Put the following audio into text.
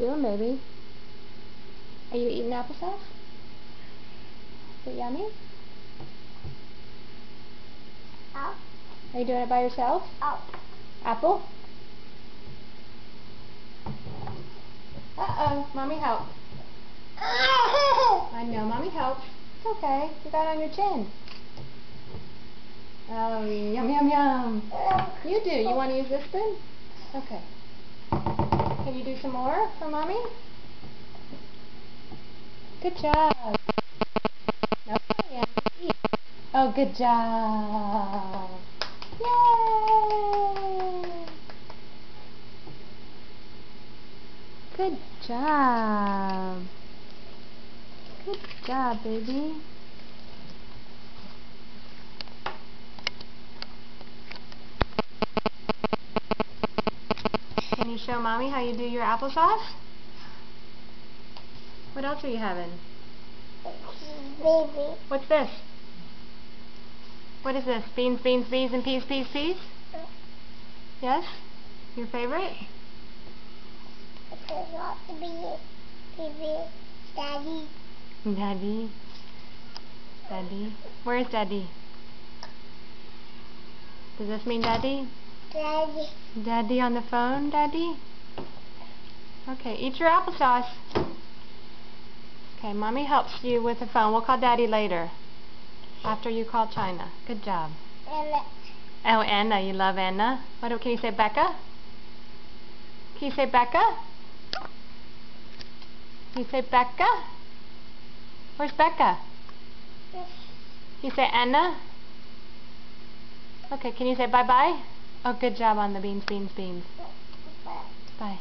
doing, baby? Are you eating applesauce? Is it yummy? Are you doing it by yourself? Apple? Uh-oh, Mommy help. I know, Mommy help. It's okay. You got it on your chin. Oh, yum, yum, yum. You do. You want to use this spoon? Okay. Can you do some more for Mommy? Good job. No, yeah. Oh, good job. Yay! Good job. Good job, baby. Can you show Mommy how you do your applesauce? What else are you having? baby? What's this? What is this? Beans, beans, beans, and peas, peas, peas? Yes? Your favorite? It's not baby. Daddy. Daddy. Daddy. Where's Daddy? Does this mean Daddy? Daddy. Daddy on the phone, Daddy? Okay, eat your applesauce. Okay, Mommy helps you with the phone. We'll call Daddy later. After you call China. Good job. Anna. Oh, Anna. You love Anna? Can you say Becca? Can you say Becca? Can you say Becca? Where's Becca? Can you say Anna? Okay, can you say bye-bye? Oh, good job on the beans, beans, beans. Bye.